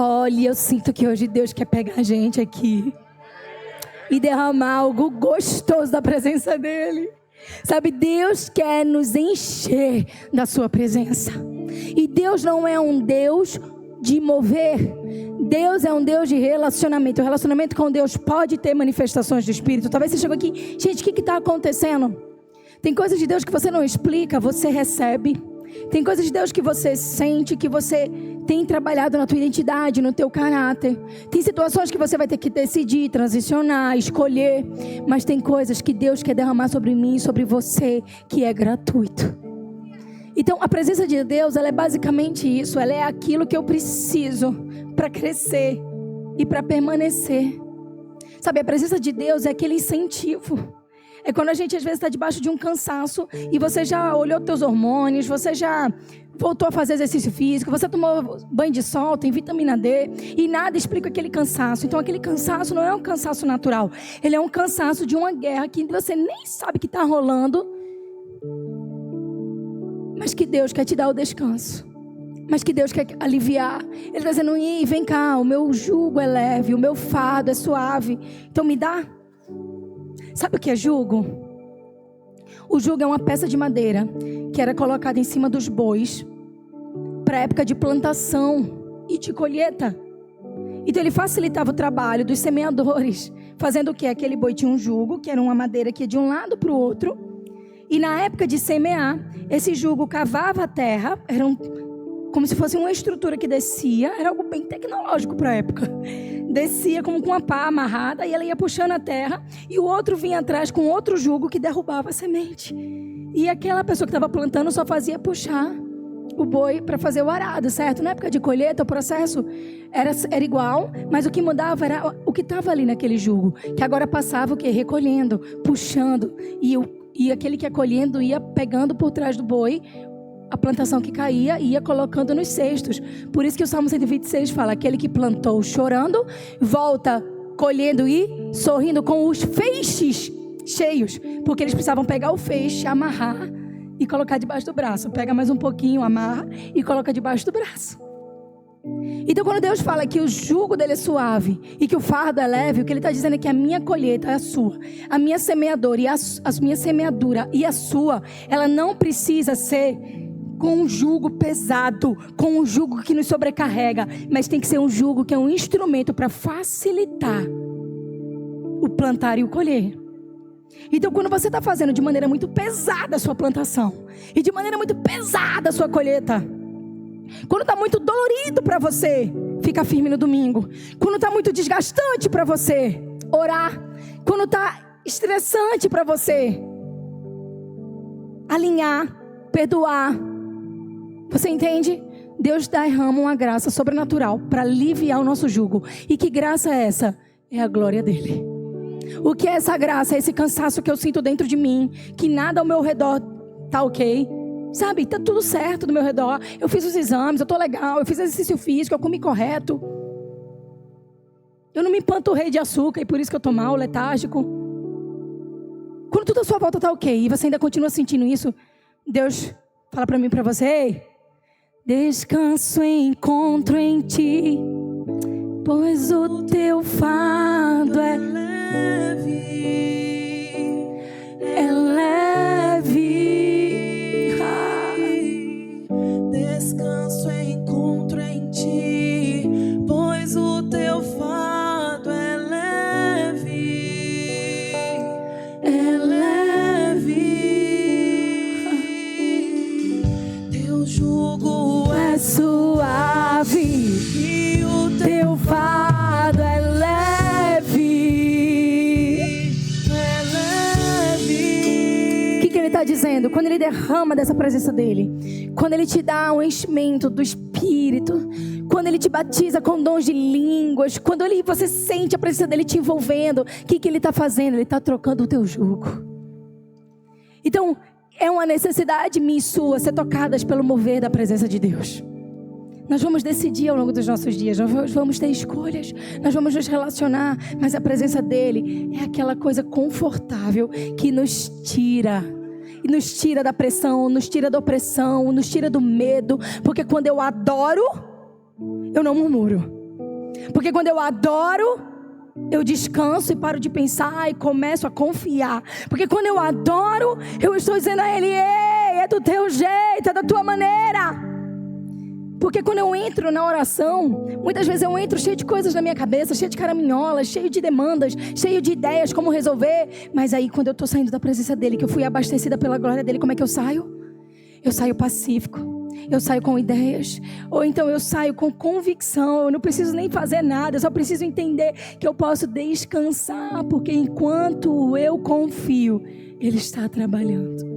Olha, eu sinto que hoje Deus quer pegar a gente aqui e derramar algo gostoso da presença dEle. Sabe, Deus quer nos encher da sua presença. E Deus não é um Deus de mover. Deus é um Deus de relacionamento. O relacionamento com Deus pode ter manifestações do Espírito. Talvez você chegou aqui, gente, o que está acontecendo? Tem coisas de Deus que você não explica, você recebe. Tem coisas de Deus que você sente, que você tem trabalhado na tua identidade, no teu caráter. Tem situações que você vai ter que decidir, transicionar, escolher. Mas tem coisas que Deus quer derramar sobre mim e sobre você, que é gratuito. Então, a presença de Deus, ela é basicamente isso. Ela é aquilo que eu preciso para crescer e para permanecer. Sabe, a presença de Deus é aquele incentivo. É quando a gente às vezes está debaixo de um cansaço e você já olhou teus hormônios, você já voltou a fazer exercício físico, você tomou banho de sol, tem vitamina D e nada explica aquele cansaço. Então aquele cansaço não é um cansaço natural, ele é um cansaço de uma guerra que você nem sabe que está rolando, mas que Deus quer te dar o descanso, mas que Deus quer aliviar. Ele está dizendo, vem cá, o meu jugo é leve, o meu fardo é suave, então me dá. Sabe o que é jugo? O jugo é uma peça de madeira que era colocada em cima dos bois para a época de plantação e de colheita. Então ele facilitava o trabalho dos semeadores, fazendo o quê? Aquele boi tinha um jugo, que era uma madeira que ia de um lado para o outro. E na época de semear, esse jugo cavava a terra, como se fosse uma estrutura que descia, era algo bem tecnológico para a época. Descia como com uma pá amarrada e ela ia puxando a terra e o outro vinha atrás com outro jugo que derrubava a semente. E aquela pessoa que estava plantando só fazia puxar o boi para fazer o arado, certo? Na época de colheita o processo era igual, mas o que mudava era o que estava ali naquele jugo, que agora passava o quê? Recolhendo, puxando, e aquele que ia colhendo ia pegando por trás do boi a plantação que caía e ia colocando nos cestos. Por isso que o Salmo 126 fala, aquele que plantou chorando, volta colhendo e sorrindo com os feixes cheios. Porque eles precisavam pegar o feixe, amarrar e colocar debaixo do braço. Pega mais um pouquinho, amarra e coloca debaixo do braço. Então quando Deus fala que o jugo dele é suave e que o fardo é leve, o que ele está dizendo é que a minha colheita é a sua, a minha semeadora e a minha semeadura e a sua, ela não precisa ser com um jugo pesado, com um jugo que nos sobrecarrega, mas tem que ser um jugo que é um instrumento para facilitar o plantar e o colher. Então quando você está fazendo de maneira muito pesada a sua plantação e de maneira muito pesada a sua colheita, quando está muito dolorido para você, fica firme no domingo. Quando está muito desgastante para você, orar. Quando está estressante para você, alinhar, perdoar. Você entende? Deus derrama uma graça sobrenatural para aliviar o nosso jugo. E que graça é essa? É a glória dele. O que é essa graça? É esse cansaço que eu sinto dentro de mim, que nada ao meu redor tá ok. Sabe, tá tudo certo do meu redor. Eu fiz os exames, eu tô legal, eu fiz exercício físico, eu comi correto. Eu não me empanturrei de açúcar e por isso que eu tô mal, letárgico. Quando tudo à sua volta tá ok e você ainda continua sentindo isso, Deus fala para mim e para você, ei, descanso encontro em ti, pois o teu fardo é leve, é leve. Descanso encontro em ti, pois o teu fardo é leve, é leve. Teu jugo é suave e o teu fardo é leve, é leve. O que ele está dizendo? Quando ele derrama dessa presença dele, quando ele te dá um enchimento do Espírito, quando ele te batiza com dons de línguas, quando você sente a presença dele te envolvendo, o que ele está fazendo? Ele está trocando o teu jugo. Então, é uma necessidade minha e sua ser tocadas pelo mover da presença de Deus. Nós vamos decidir ao longo dos nossos dias, nós vamos ter escolhas, nós vamos nos relacionar, mas a presença dele é aquela coisa confortável que nos tira. E nos tira da pressão, nos tira da opressão, nos tira do medo. Porque quando eu adoro, eu não murmuro. Porque quando eu adoro, eu descanso e paro de pensar e começo a confiar. Porque quando eu adoro, eu estou dizendo a Ele: ei, é do teu jeito, é da tua maneira. Porque quando eu entro na oração, muitas vezes eu entro cheio de coisas na minha cabeça, cheio de caraminholas, cheio de demandas, cheio de ideias como resolver. Mas aí quando eu estou saindo da presença dEle, que eu fui abastecida pela glória dEle, como é que eu saio? Eu saio pacífico, eu saio com ideias, ou então eu saio com convicção. Eu não preciso nem fazer nada, eu só preciso entender que eu posso descansar, porque enquanto eu confio, Ele está trabalhando.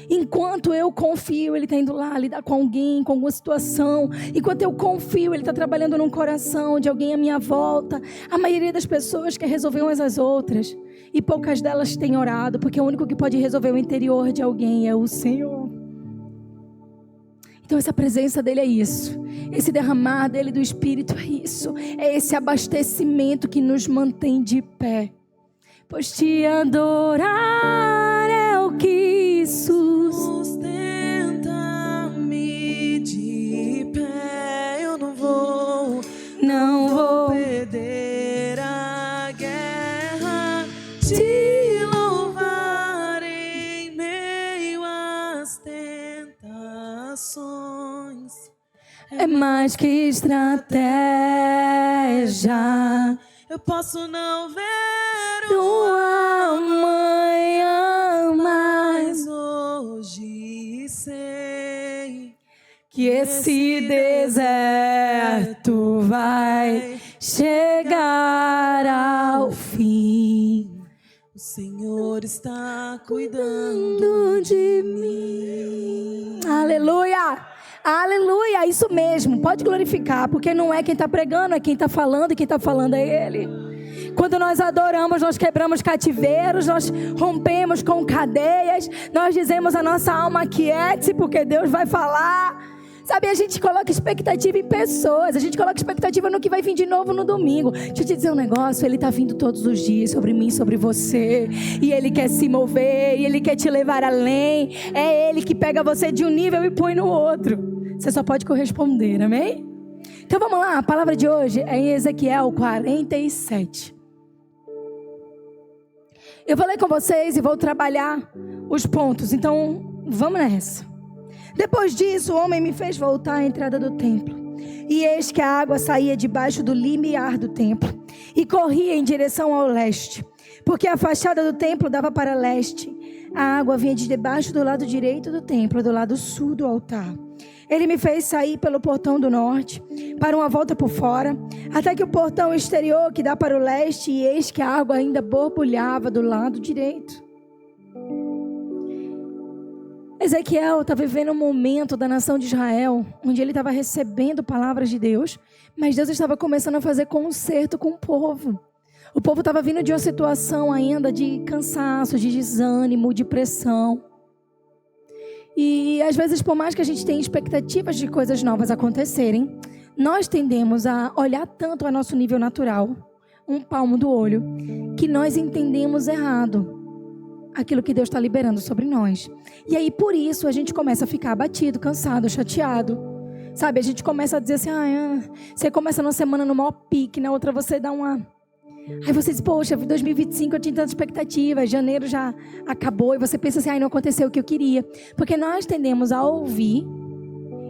Enquanto eu confio, Ele está indo lá lidar com alguém, com alguma situação. Enquanto eu confio, Ele está trabalhando num coração de alguém à minha volta. A maioria das pessoas quer resolver umas às outras, e poucas delas têm orado, porque o único que pode resolver o interior de alguém é o Senhor. Então essa presença dEle é isso. Esse derramar dEle do Espírito é isso. É esse abastecimento que nos mantém de pé. Pois te adorar é o que sustenta-me de pé. Eu não vou perder a guerra. Te louvar em meio às tentações. É mais que estratégia. Eu posso não ver tua manhã, mas hoje sei que esse deserto vai chegar ao fim. o Senhor está cuidando de mim. Aleluia! Aleluia! Isso mesmo, pode glorificar, porque não é quem está pregando, é quem está falando, e quem está falando é Ele. Quando nós adoramos, nós quebramos cativeiros, nós rompemos com cadeias, nós dizemos a nossa alma aquiete-se, porque Deus vai falar. Sabe, a gente coloca expectativa em pessoas, a gente coloca expectativa no que vai vir de novo no domingo. Deixa eu te dizer um negócio, Ele está vindo todos os dias sobre mim, sobre você. E Ele quer se mover, e Ele quer te levar além. É Ele que pega você de um nível e põe no outro. Você só pode corresponder, amém? Então vamos lá, a palavra de hoje é em Ezequiel 47. Eu vou ler com vocês e vou trabalhar os pontos, então vamos nessa. Depois disso, o homem me fez voltar à entrada do templo. E eis que a água saía debaixo do limiar do templo e corria em direção ao leste, porque a fachada do templo dava para leste. A água vinha de debaixo do lado direito do templo, do lado sul do altar. Ele me fez sair pelo portão do norte, para uma volta por fora, até que o portão exterior que dá para o leste, e eis que a água ainda borbulhava do lado direito. Ezequiel está vivendo um momento da nação de Israel, onde ele estava recebendo palavras de Deus, mas Deus estava começando a fazer conserto com o povo. O povo estava vindo de uma situação ainda de cansaço, de desânimo, de pressão. E às vezes, por mais que a gente tenha expectativas de coisas novas acontecerem, nós tendemos a olhar tanto ao nosso nível natural, um palmo do olho, que nós entendemos errado aquilo que Deus está liberando sobre nós. E aí, por isso, a gente começa a ficar abatido, cansado, chateado. Sabe, a gente começa a dizer assim, você começa numa semana no maior pique, na outra você dá uma... Aí você diz, poxa, 2025 eu tinha tanta expectativa, janeiro já acabou, e você pensa assim, não aconteceu o que eu queria. Porque nós tendemos a ouvir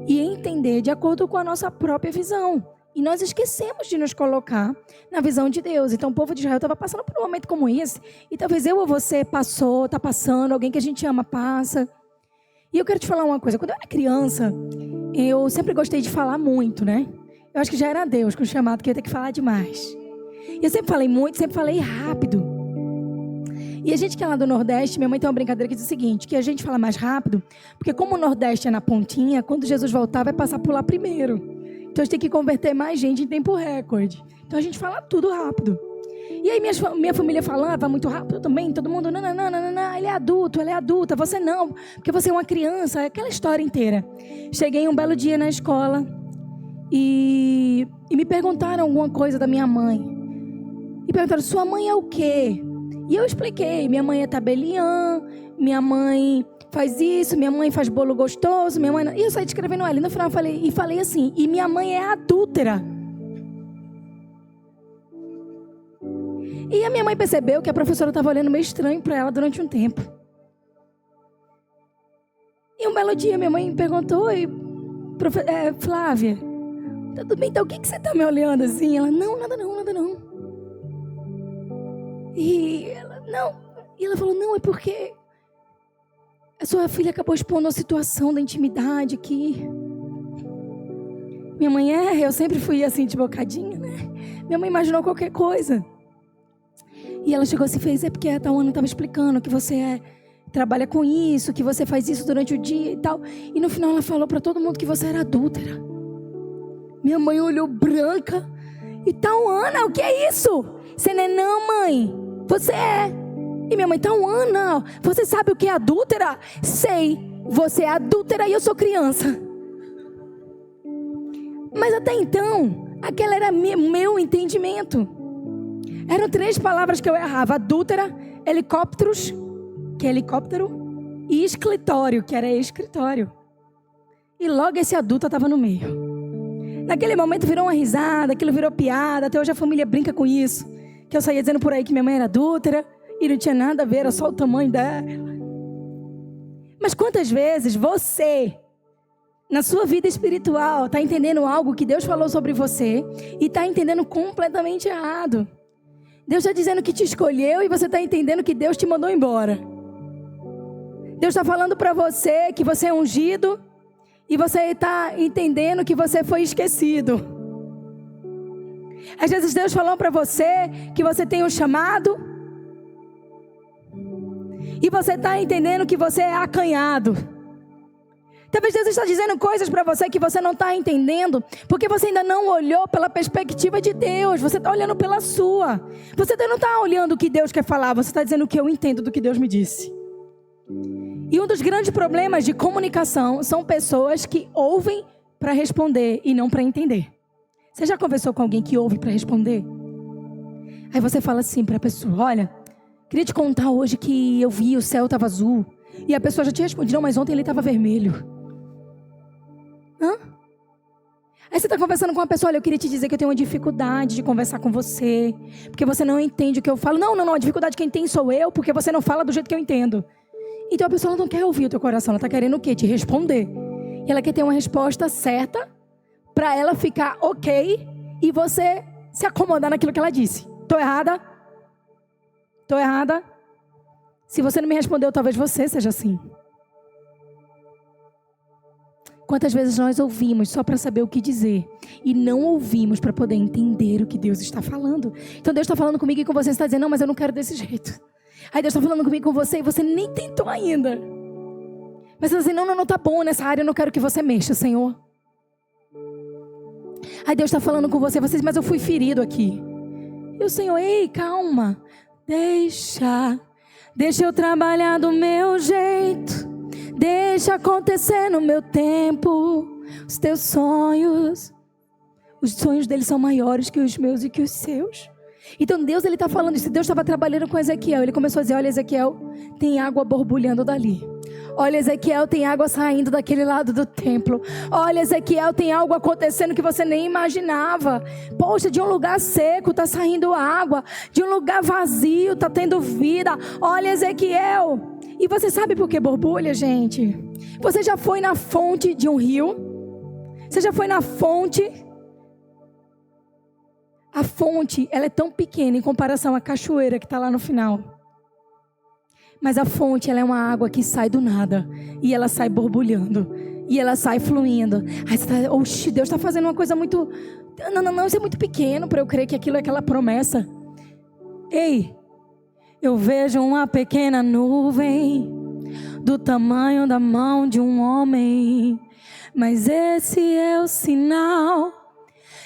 e entender de acordo com a nossa própria visão. E nós esquecemos de nos colocar na visão de Deus. Então o povo de Israel estava passando por um momento como esse. E talvez eu ou você está passando, alguém que a gente ama passa. E eu quero te falar uma coisa. Quando eu era criança, eu sempre gostei de falar muito, né? Eu acho que já era Deus com o chamado que eu ia ter que falar demais. E eu sempre falei muito, sempre falei rápido. E a gente que é lá do Nordeste, minha mãe tem uma brincadeira que diz o seguinte, que a gente fala mais rápido, porque como o Nordeste é na pontinha, quando Jesus voltar vai passar por lá primeiro. Então a gente tem que converter mais gente em tempo recorde. Então a gente fala tudo rápido. E aí minha família falava muito rápido também, todo mundo, não, ele é adulto, ela é adulta, você não, porque você é uma criança, aquela história inteira. Cheguei um belo dia na escola e me perguntaram alguma coisa da minha mãe. E perguntaram, sua mãe é o quê? E eu expliquei, minha mãe é tabeliã, minha mãe faz isso, minha mãe faz bolo gostoso, minha mãe... E eu saí descrevendo ela, e no final falei assim, e minha mãe é adúltera. E a minha mãe percebeu que a professora estava olhando meio estranho para ela durante um tempo. E um belo dia minha mãe perguntou, Flávia, tudo bem, então o que você está me olhando assim? Ela, não, nada não. E ela falou, não, é porque a sua filha acabou expondo a situação da intimidade aqui. Minha mãe eu sempre fui assim de bocadinha, né? Minha mãe imaginou qualquer coisa. E ela chegou assim e fez, é porque a Tawana estava explicando que você trabalha com isso, que você faz isso durante o dia e tal. E no final ela falou para todo mundo que você era adúltera. Minha mãe olhou branca. E Tawana, o que é isso? Você não, mãe. Você é. E minha mãe, Tawana, você sabe o que é adúltera? Sei, você é adúltera e eu sou criança. Mas até então, aquele era meu entendimento. Eram 3 palavras que eu errava: adúltera, helicópteros, que é helicóptero, e escritório, que era escritório. E logo esse adulto estava no meio. Naquele momento virou uma risada, aquilo virou piada, até hoje a família brinca com isso. Que eu saía dizendo por aí que minha mãe era adúltera, e não tinha nada a ver, era só o tamanho dela. Mas quantas vezes você, na sua vida espiritual, está entendendo algo que Deus falou sobre você e está entendendo completamente errado? Deus está dizendo que te escolheu e você está entendendo que Deus te mandou embora. Deus está falando para você que você é ungido e você está entendendo que você foi esquecido. Às vezes Deus falou para você que você tem um chamado e você está entendendo que você é acanhado. Talvez Deus está dizendo coisas para você que você não está entendendo, porque você ainda não olhou pela perspectiva de Deus. Você está olhando pela sua. Você não está olhando o que Deus quer falar, você está dizendo o que eu entendo do que Deus me disse. E um dos grandes problemas de comunicação são pessoas que ouvem para responder e não para entender. Você já conversou com alguém que ouve para responder? Aí você fala assim para a pessoa, olha, queria te contar hoje que eu vi o céu estava azul. E a pessoa já te responde, não, mas ontem ele estava vermelho. Hã? Aí você está conversando com uma pessoa, olha, eu queria te dizer que eu tenho uma dificuldade de conversar com você, porque você não entende o que eu falo. Não, a dificuldade quem tem sou eu, porque você não fala do jeito que eu entendo. Então a pessoa não quer ouvir o teu coração, ela está querendo o quê? Te responder. E ela quer ter uma resposta certa, para ela ficar ok, e você se acomodar naquilo que ela disse. Estou errada? Estou errada? Se você não me respondeu, talvez você seja assim. Quantas vezes nós ouvimos só para saber o que dizer e não ouvimos para poder entender o que Deus está falando? Então Deus está falando comigo e com você está dizendo, não, mas eu não quero desse jeito. Aí Deus está falando comigo e com você e você nem tentou ainda. Mas você está dizendo, não, tá bom nessa área, eu não quero que você mexa, Senhor. Aí Deus está falando com você, você diz, mas eu fui ferido aqui. E o Senhor, ei, calma, deixa eu trabalhar do meu jeito. Deixa acontecer no meu tempo. Os teus sonhos, os sonhos deles são maiores que os meus e que os seus. Então Deus, ele está falando isso. Deus estava trabalhando com Ezequiel. Ele começou a dizer, olha, Ezequiel, tem água borbulhando dali. Olha, Ezequiel, tem água saindo daquele lado do templo. Olha, Ezequiel, tem algo acontecendo que você nem imaginava. Poxa, de um lugar seco está saindo água. De um lugar vazio está tendo vida. Olha, Ezequiel. E você sabe por que borbulha, gente? Você já foi na fonte de um rio? Você já foi na fonte? A fonte, ela é tão pequena em comparação à cachoeira que está lá no final. Mas a fonte, ela é uma água que sai do nada. E ela sai borbulhando. E ela sai fluindo. Aí você está, oxi, Deus está fazendo uma coisa muito... Não, isso é muito pequeno para eu crer que aquilo é aquela promessa. Ei, eu vejo uma pequena nuvem do tamanho da mão de um homem. Mas esse é o sinal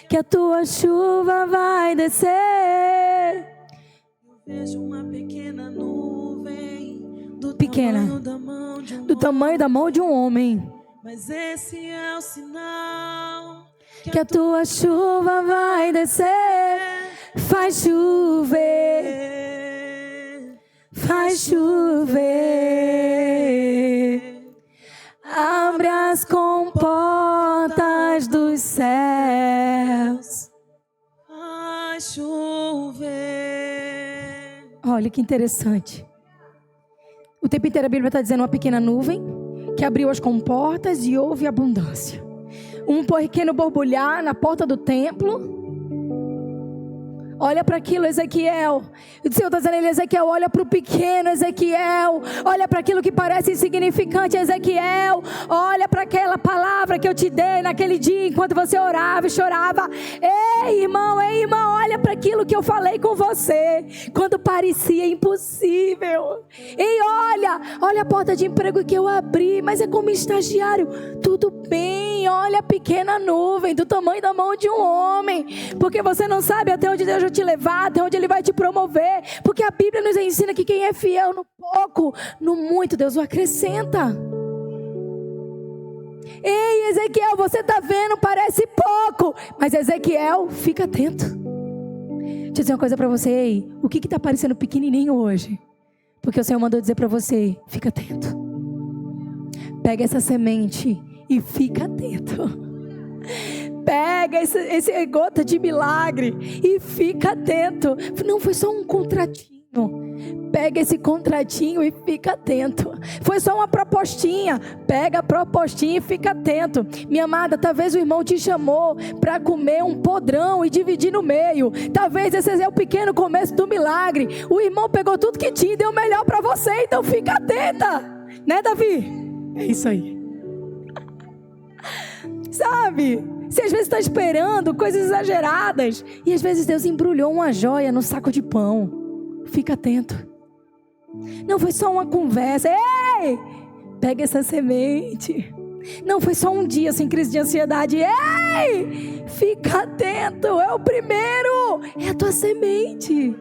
que a tua chuva vai descer. Eu vejo uma pequena nuvem do tamanho da mão de um homem. Mas esse é o sinal que a tua chuva vai descer. Faz chover. Faz chover. Abre as comportas dos céus. Faz chover. Olha que interessante. O tempo inteiro a Bíblia está dizendo uma pequena nuvem que abriu as comportas e houve abundância. Um pequeno borbulhar na porta do templo. Olha para aquilo, Ezequiel. O Senhor está dizendo a ele, Ezequiel, olha para o pequeno, Ezequiel. Olha para aquilo que parece insignificante, Ezequiel. Olha para aquela palavra que eu te dei naquele dia, enquanto você orava e chorava. Ei, irmão, olha para aquilo que eu falei com você, quando parecia impossível. Ei, olha a porta de emprego que eu abri, mas é como estagiário. Tudo bem, olha a pequena nuvem do tamanho da mão de um homem. Porque você não sabe até onde Deus vai te levar, até onde Ele vai te promover. Porque a Bíblia nos ensina que quem é fiel no pouco, no muito, Deus o acrescenta. Ei, Ezequiel, você está vendo, parece pouco, mas Ezequiel, fica atento. Deixa eu dizer uma coisa para você, ei, o que está parecendo pequenininho hoje? Porque o Senhor mandou dizer para você, fica atento. Pega essa semente e fica atento. Pega esse gota de milagre e fica atento. Não foi só um contratinho. Pega esse contratinho e fica atento. Foi só uma propostinha. Pega a propostinha e fica atento. Minha amada, talvez o irmão te chamou para comer um podrão e dividir no meio. Talvez esse é o pequeno começo do milagre. O irmão pegou tudo que tinha e deu o melhor para você. Então fica atenta. Né, Davi? É isso aí. Sabe? Você às vezes está esperando coisas exageradas. E às vezes Deus embrulhou uma joia no saco de pão. Fica atento. Não foi só uma conversa. Ei! Pega essa semente. Não foi só um dia sem crise de ansiedade. Ei! Fica atento. É o primeiro. É a tua semente.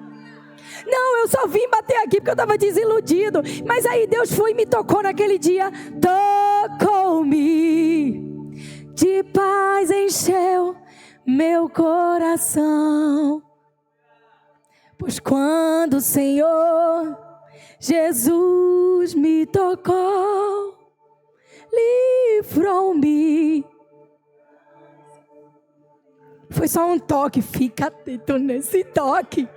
Não, eu só vim bater aqui porque eu estava desiludido. Mas aí Deus foi e me tocou naquele dia. Tocou-me. De paz encheu meu coração. Pois quando o Senhor Jesus me tocou, livrou-me. Foi só um toque, fica atento nesse toque.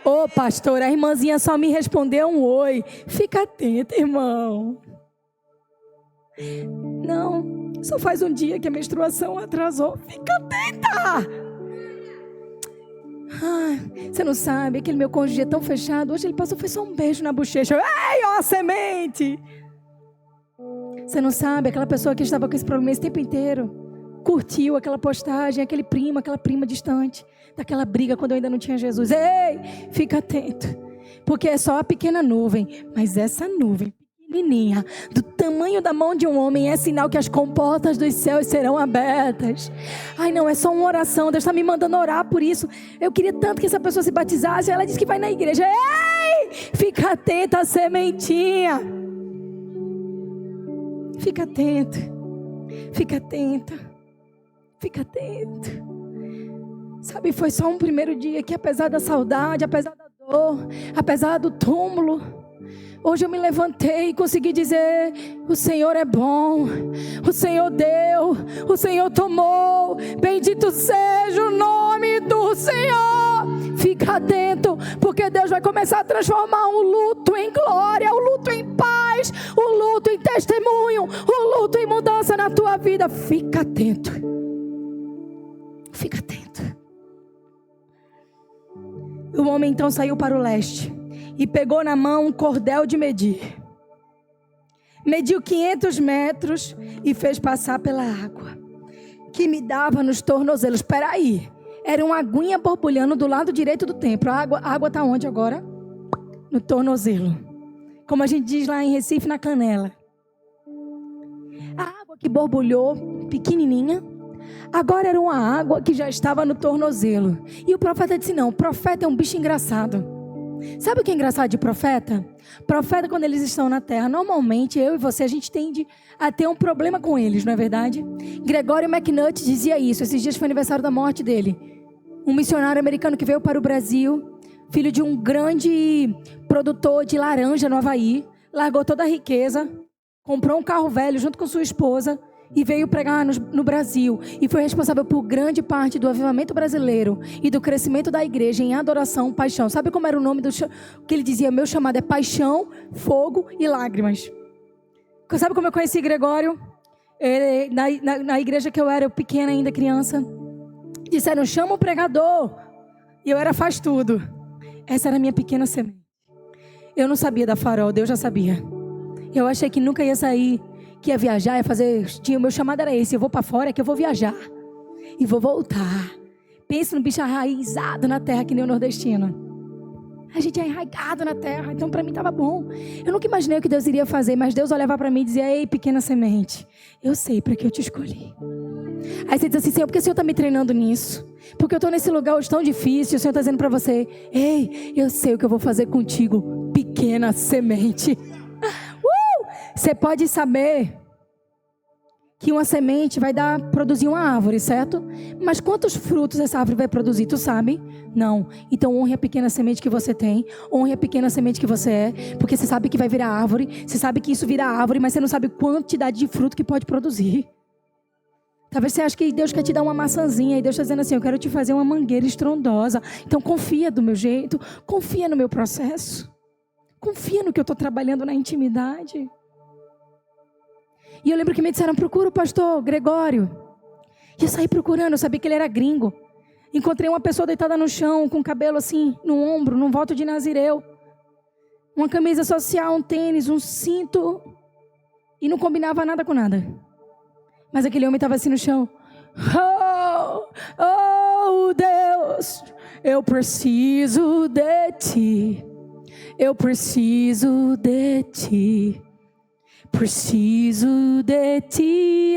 Ô pastor, a irmãzinha só me respondeu um oi. Fica atento, irmão. Não. Só faz um dia que a menstruação atrasou. Fica atenta. Você não sabe, aquele meu cônjuge é tão fechado. Hoje ele passou, foi só um beijo na bochecha. Ei, ó a semente. Você não sabe, aquela pessoa que estava com esse problema esse tempo inteiro curtiu aquela postagem, aquele primo, aquela prima distante daquela briga quando eu ainda não tinha Jesus. Ei, fica atento. Porque é só a pequena nuvem. Mas essa nuvem pequenininha, do tamanho da mão de um homem, é sinal que as comportas dos céus serão abertas. Ai, não, é só uma oração. Deus está me mandando orar por isso. Eu queria tanto que essa pessoa se batizasse. Ela disse que vai na igreja. Ei, fica atenta à sementinha. Fica atento. Fica atenta. Fica atento. Sabe, foi só um primeiro dia que, apesar da saudade, apesar da dor, apesar do túmulo, hoje eu me levantei e consegui dizer: o Senhor é bom, o Senhor deu, o Senhor tomou, bendito seja o nome do Senhor. Fica atento, porque Deus vai começar a transformar um luto em glória, o luto em paz, o luto em testemunho, o luto em mudança na tua vida. Fica atento. Fica atento. O homem então saiu para o leste e pegou na mão um cordel de medir. Mediu 500 metros e fez passar pela água, que me dava nos tornozelos. Espera aí, era uma aguinha borbulhando do lado direito do templo. A água está onde agora? No tornozelo. Como a gente diz lá em Recife, na canela. A água que borbulhou, pequenininha, agora era uma água que já estava no tornozelo. E o profeta disse: não, o profeta é um bicho engraçado. Sabe o que é engraçado de profeta? Profeta, quando eles estão na terra, normalmente eu e você, a gente tende a ter um problema com eles, não é verdade? Gregório McNutt dizia isso. Esses dias foi aniversário da morte dele. Um missionário americano que veio para o Brasil, filho de um grande produtor de laranja no Havaí, largou toda a riqueza, comprou um carro velho junto com sua esposa e veio pregar no Brasil, e foi responsável por grande parte do avivamento brasileiro e do crescimento da igreja em adoração, paixão. Sabe como era o nome que ele dizia? Meu chamado é paixão, fogo e lágrimas. Sabe como eu conheci Gregório? Na igreja que eu era pequena ainda, criança, disseram, chama o pregador, e eu era faz tudo. Essa era a minha pequena semente. Eu não sabia da Farol, Deus já sabia. Eu achei que nunca ia sair, que ia viajar, ia fazer... O meu chamado era esse, eu vou para fora, que eu vou viajar. E vou voltar. Pensa no bicho arraizado na terra, que nem o nordestino. A gente é arraigado na terra, então para mim estava bom. Eu nunca imaginei o que Deus iria fazer, mas Deus olhava para mim e dizia, ei, pequena semente, eu sei para que eu te escolhi. Aí você diz assim, Senhor, por que o Senhor está me treinando nisso? Porque eu estou nesse lugar hoje tão difícil, o Senhor está dizendo para você, ei, eu sei o que eu vou fazer contigo, pequena semente. Você pode saber que uma semente vai produzir uma árvore, certo? Mas quantos frutos essa árvore vai produzir, tu sabe? Não. Então honre a pequena semente que você tem, honre a pequena semente que você é, porque você sabe que vai virar árvore, você sabe que isso vira árvore, mas você não sabe a quantidade de fruto que pode produzir. Talvez você ache que Deus quer te dar uma maçãzinha, e Deus está dizendo assim, eu quero te fazer uma mangueira estrondosa. Então confia do meu jeito, confia no meu processo, confia no que eu estou trabalhando na intimidade. E eu lembro que me disseram, procura o pastor Gregório. E eu saí procurando, eu sabia que ele era gringo. Encontrei uma pessoa deitada no chão, com o cabelo assim, no ombro, num voto de nazireu. Uma camisa social, um tênis, um cinto. E não combinava nada com nada. Mas aquele homem estava assim no chão. Oh, Deus, eu preciso de ti. Eu preciso de ti. Preciso de ti,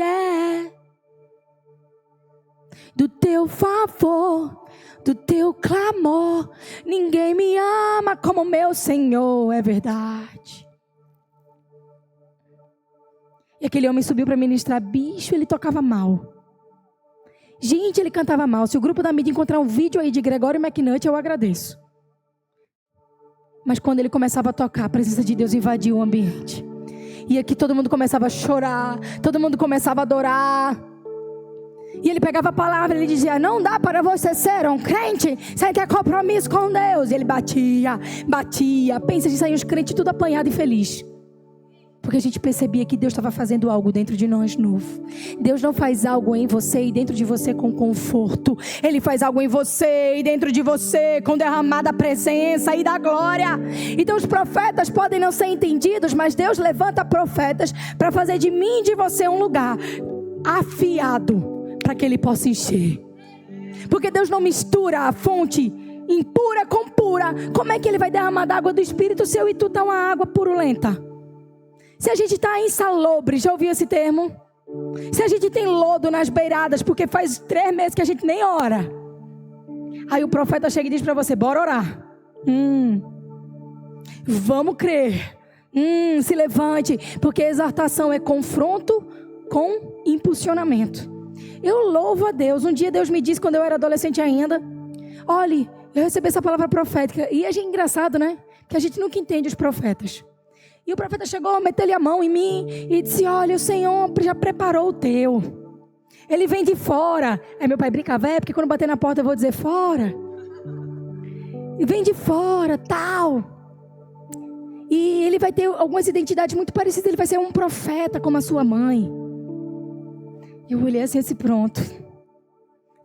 do teu favor, do teu clamor. Ninguém me ama como meu Senhor, é verdade. E aquele homem subiu para ministrar, bicho, ele tocava mal. Gente, ele cantava mal. Se o grupo da mídia encontrar um vídeo aí de Gregório McNutt, eu agradeço. Mas quando ele começava a tocar, a presença de Deus invadiu o ambiente. E aqui todo mundo começava a chorar, todo mundo começava a adorar. E ele pegava a palavra, ele dizia, não dá para você ser um crente sem ter compromisso com Deus. E ele batia. Pensa de sair os crentes tudo apanhado e feliz. Porque a gente percebia que Deus estava fazendo algo dentro de nós novo. Deus não faz algo em você e dentro de você com conforto. Ele faz algo em você e dentro de você com derramada presença e da glória. Então os profetas podem não ser entendidos, mas Deus levanta profetas para fazer de mim e de você um lugar afiado para que Ele possa encher. Porque Deus não mistura a fonte impura com pura. Como é que Ele vai derramar da água do Espírito se eu e tu tá uma água purulenta? Se a gente está insalubre, já ouviu esse termo? Se a gente tem lodo nas beiradas, porque faz 3 meses que a gente nem ora. Aí o profeta chega e diz para você, bora orar. Vamos crer. Se levante, porque exortação é confronto com impulsionamento. Eu louvo a Deus. Um dia Deus me disse, quando eu era adolescente ainda, olhe, eu recebi essa palavra profética. E é engraçado, né? Que a gente nunca entende os profetas. E o profeta chegou, meteu-lhe a mão em mim e disse, olha, o Senhor já preparou o teu. Ele vem de fora. Aí meu pai brincava, porque quando bater na porta eu vou dizer fora. E vem de fora, tal. E ele vai ter algumas identidades muito parecidas. Ele vai ser um profeta como a sua mãe. Eu olhei assim, pronto.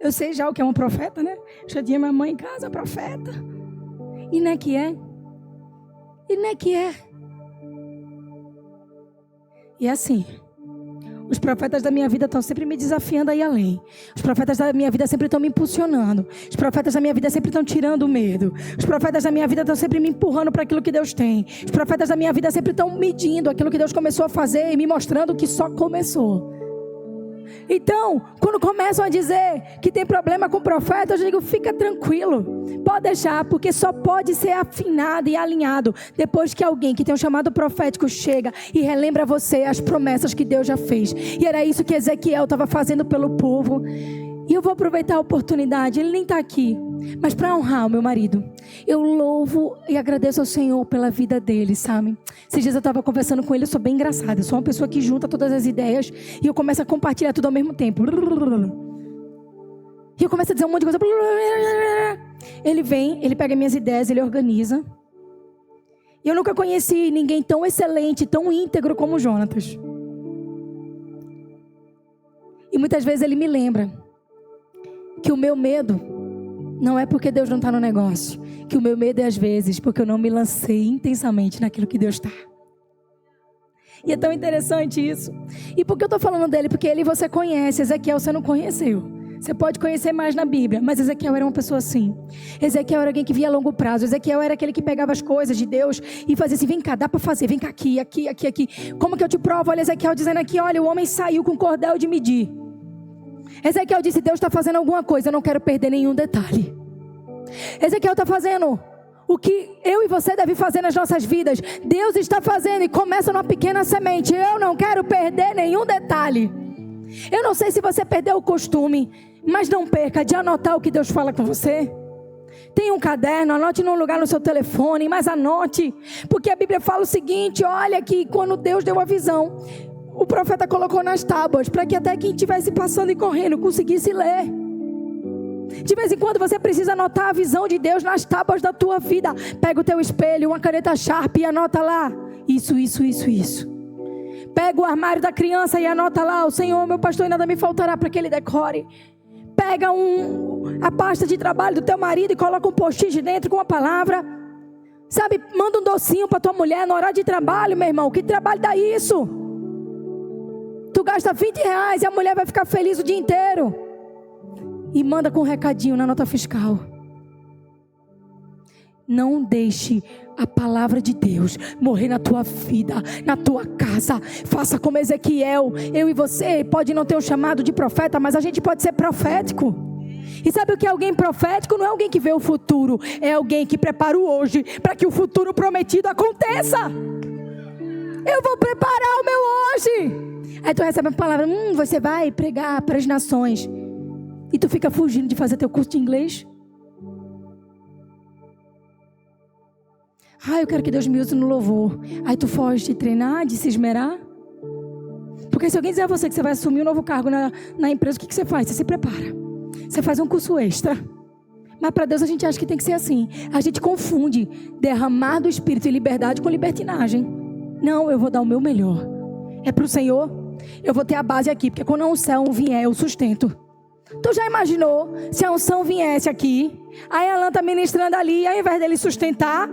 Eu sei já o que é um profeta, né? Já tinha minha mãe em casa, profeta. E não é que é? E não é que é? E assim, os profetas da minha vida estão sempre me desafiando a ir além. Os profetas da minha vida sempre estão me impulsionando. Os profetas da minha vida sempre estão tirando o medo. Os profetas da minha vida estão sempre me empurrando para aquilo que Deus tem. Os profetas da minha vida sempre estão medindo aquilo que Deus começou a fazer e me mostrando que só começou. Então, quando começam a dizer que tem problema com o profeta, eu digo, fica tranquilo, pode deixar, porque só pode ser afinado e alinhado depois que alguém que tem um chamado profético chega e relembra você as promessas que Deus já fez. E era isso que Ezequiel estava fazendo pelo povo. E eu vou aproveitar a oportunidade, ele nem está aqui, mas para honrar o meu marido, eu louvo e agradeço ao Senhor pela vida dele, sabe? Esses dias eu estava conversando com ele, eu sou bem engraçada, eu sou uma pessoa que junta todas as ideias e eu começo a compartilhar tudo ao mesmo tempo. E eu começo a dizer um monte de coisa. Ele vem, ele pega minhas ideias, ele organiza. E eu nunca conheci ninguém tão excelente, tão íntegro como o Jonatas. E muitas vezes ele me lembra que o meu medo não é porque Deus não está no negócio. Que o meu medo é às vezes porque eu não me lancei intensamente naquilo que Deus está. E é tão interessante isso. E por que eu estou falando dele? Porque ele você conhece, Ezequiel você não conheceu. Você pode conhecer mais na Bíblia, mas Ezequiel era uma pessoa assim. Ezequiel era alguém que via a longo prazo. Ezequiel era aquele que pegava as coisas de Deus e fazia assim, vem cá, dá para fazer, vem cá, aqui. Como que eu te provo? Olha Ezequiel dizendo aqui, olha, o homem saiu com cordel de medir. Ezequiel disse, Deus está fazendo alguma coisa, eu não quero perder nenhum detalhe. Ezequiel está fazendo o que eu e você deve fazer nas nossas vidas. Deus está fazendo e começa numa pequena semente. Eu não quero perder nenhum detalhe. Eu não sei se você perdeu o costume, mas não perca de anotar o que Deus fala com você. Tem um caderno, anote num lugar no seu telefone, mas anote, porque a Bíblia fala o seguinte, olha que quando Deus deu a visão, o profeta colocou nas tábuas, para que até quem estivesse passando e correndo conseguisse ler. De vez em quando você precisa anotar a visão de Deus nas tábuas da tua vida. Pega o teu espelho, uma caneta Sharp e anota lá, isso. Pega o armário da criança e anota lá, o Senhor, meu pastor, e nada me faltará, para que ele decore. Pega a pasta de trabalho do teu marido e coloca um post-it dentro com uma palavra. Sabe, manda um docinho para tua mulher na hora de trabalho, meu irmão. Que trabalho dá isso? Tu gasta R$20 e a mulher vai ficar feliz o dia inteiro. E manda com um recadinho na nota fiscal. Não deixe a palavra de Deus morrer na tua vida, na tua casa. Faça como Ezequiel. Eu e você pode não ter um chamado de profeta, mas a gente pode ser profético. E sabe o que é alguém profético? Não é alguém que vê o futuro, é alguém que prepara o hoje para que o futuro prometido aconteça. Eu vou preparar o meu hoje. Aí tu recebe a palavra, você vai pregar para as nações. E tu fica fugindo de fazer teu curso de inglês. Eu quero que Deus me use no louvor. Aí tu foge de treinar, de se esmerar. Porque se alguém dizer a você que você vai assumir um novo cargo na empresa, o que você faz? Você se prepara. Você faz um curso extra. Mas para Deus a gente acha que tem que ser assim. A gente confunde derramar do Espírito e liberdade com libertinagem. Não, eu vou dar o meu melhor. É para o Senhor. Eu vou ter a base aqui, porque quando a unção vier, eu sustento. Tu já imaginou se a unção viesse aqui, aí Alan está ministrando ali, ao invés dele sustentar,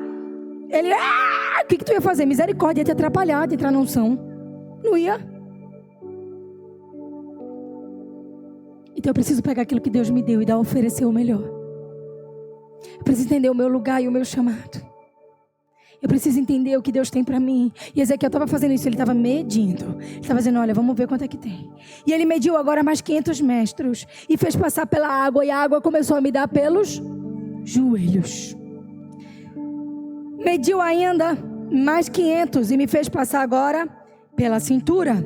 ele, o que tu ia fazer? Misericórdia, ia te atrapalhar de entrar na unção. Não ia? Então eu preciso pegar aquilo que Deus me deu e oferecer o melhor. Eu preciso entender o meu lugar e o meu chamado. Eu preciso entender o que Deus tem para mim. E Ezequiel estava fazendo isso, ele estava medindo. Ele estava dizendo, olha, vamos ver quanto é que tem. E ele mediu agora mais 500 metros. E fez passar pela água. E a água começou a me dar pelos joelhos. Mediu ainda mais 500 e me fez passar agora pela cintura.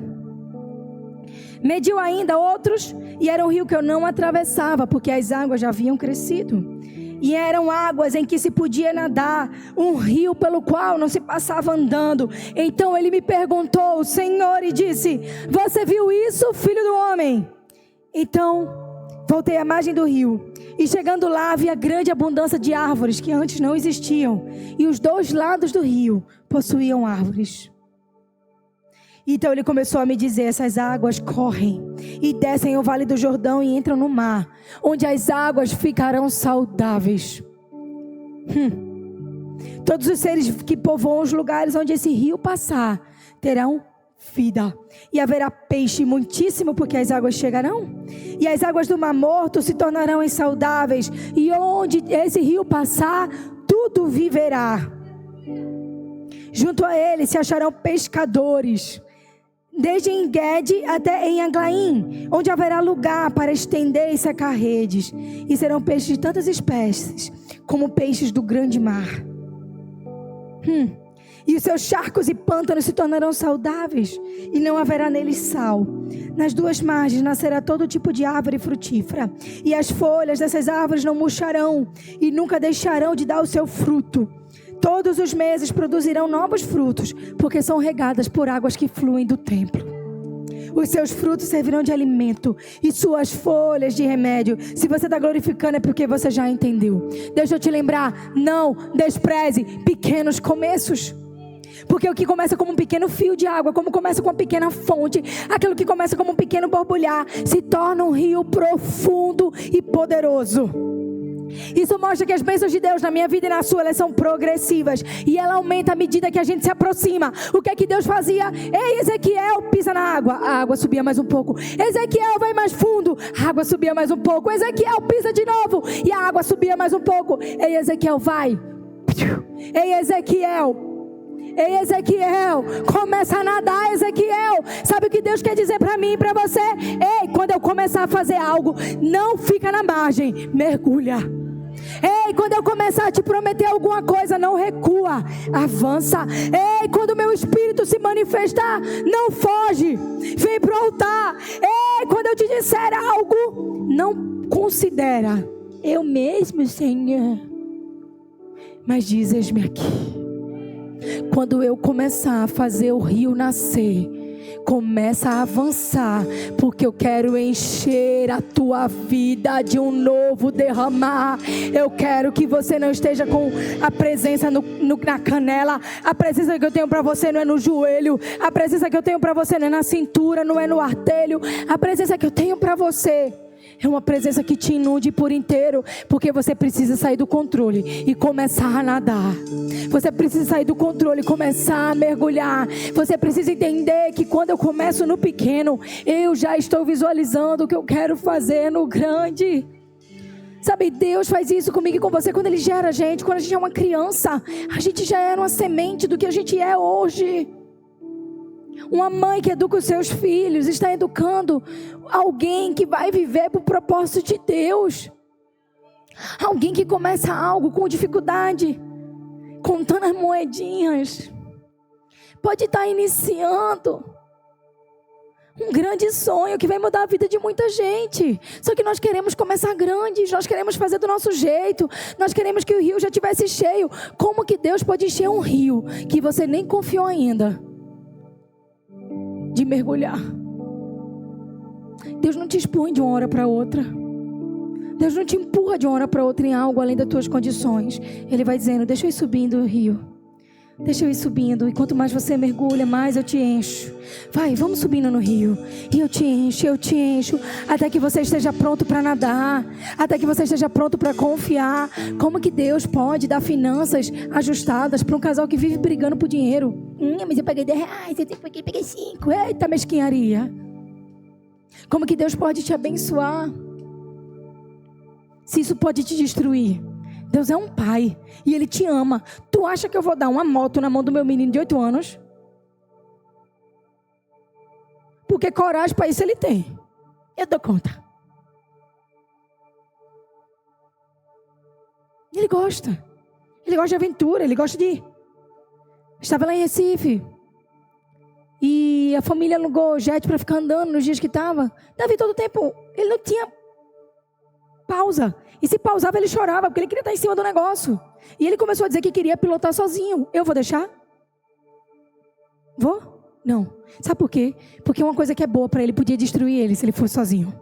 Mediu ainda outros e era um rio que eu não atravessava, porque as águas já haviam crescido. E eram águas em que se podia nadar, um rio pelo qual não se passava andando. Então ele me perguntou, o Senhor, e disse, você viu isso, filho do homem? Então voltei à margem do rio, e chegando lá havia grande abundância de árvores que antes não existiam, e os dois lados do rio possuíam árvores. Então ele começou a me dizer, essas águas correm e descem o vale do Jordão e entram no mar, onde as águas ficarão saudáveis. Todos os seres que povoam os lugares onde esse rio passar, terão vida. E haverá peixe muitíssimo, porque as águas chegarão. E as águas do Mar Morto se tornarão insaudáveis. E onde esse rio passar, tudo viverá. Junto a ele se acharão pescadores, desde En-Gedi até em Aglaim, onde haverá lugar para estender e secar redes. E serão peixes de tantas espécies, como peixes do grande mar. E os seus charcos e pântanos se tornarão saudáveis, e não haverá neles sal. Nas duas margens nascerá todo tipo de árvore frutífera, e as folhas dessas árvores não murcharão, e nunca deixarão de dar o seu fruto. Todos os meses produzirão novos frutos, porque são regadas por águas que fluem do templo. Os seus frutos servirão de alimento e suas folhas de remédio. Se você está glorificando é porque você já entendeu. Deixa eu te lembrar, não despreze pequenos começos. Porque o que começa como um pequeno fio de água, como começa com uma pequena fonte, aquilo que começa como um pequeno borbulhar, se torna um rio profundo e poderoso. Isso mostra que as bênçãos de Deus na minha vida e na sua, elas são progressivas. E ela aumenta à medida que a gente se aproxima. O que é que Deus fazia? Ei, Ezequiel, pisa na água. A água subia mais um pouco. Ezequiel, vai mais fundo. A água subia mais um pouco. Ezequiel, pisa de novo. E a água subia mais um pouco. Ei, Ezequiel, vai. Ei, Ezequiel. Ei, Ezequiel, começa a nadar, Ezequiel. Sabe o que Deus quer dizer para mim e para você? Ei, quando eu começar a fazer algo, não fica na margem, mergulha. Ei, quando eu começar a te prometer alguma coisa, não recua, avança. Ei, quando o meu espírito se manifestar, não foge, vem pro altar. Ei, quando eu te disser algo, não considera eu mesmo, Senhor, mas diz, eis-me aqui. Quando eu começar a fazer o rio nascer, começa a avançar, porque eu quero encher a tua vida de um novo derramar. Eu quero que você não esteja com a presença na canela. A presença que eu tenho para você não é no joelho. A presença que eu tenho para você não é na cintura, não é no artelho. A presença que eu tenho para você é uma presença que te inunde por inteiro, porque você precisa sair do controle e começar a nadar. Você precisa sair do controle e começar a mergulhar. Você precisa entender que quando eu começo no pequeno, eu já estou visualizando o que eu quero fazer no grande. Sabe, Deus faz isso comigo e com você quando Ele gera a gente. Quando a gente é uma criança, a gente já era uma semente do que a gente é hoje. Uma mãe que educa os seus filhos está educando alguém que vai viver por propósito de Deus. Alguém que começa algo com dificuldade, contando as moedinhas. Pode estar iniciando um grande sonho que vai mudar a vida de muita gente. Só que nós queremos começar grande, nós queremos fazer do nosso jeito, nós queremos que o rio já estivesse cheio. Como que Deus pode encher um rio que você nem confiou ainda de mergulhar? Deus não te expõe de uma hora para outra. Deus não te empurra de uma hora para outra em algo além das tuas condições. Ele vai dizendo, deixa eu ir subindo o rio. Deixa eu ir subindo. E quanto mais você mergulha, mais eu te encho. Vai, vamos subindo no rio. E eu te encho. Até que você esteja pronto para nadar. Até que você esteja pronto para confiar. Como que Deus pode dar finanças ajustadas para um casal que vive brigando por dinheiro? Mas eu paguei R$10, eu peguei 5. Eita, mesquinharia. Como que Deus pode te abençoar se isso pode te destruir? Deus é um pai e Ele te ama. Tu acha que eu vou dar uma moto na mão do meu menino de 8 anos? Porque coragem para isso ele tem. Eu dou conta. Ele gosta de aventura, ele gosta de... Estava lá em Recife e a família alugou jet para ficar andando nos dias que estava. Davi todo o tempo, ele não tinha pausa. E se pausava ele chorava, porque ele queria estar em cima do negócio. E ele começou a dizer que queria pilotar sozinho. Eu vou deixar? Vou? Não. Sabe por quê? Porque uma coisa que é boa para ele podia destruir ele se ele fosse sozinho.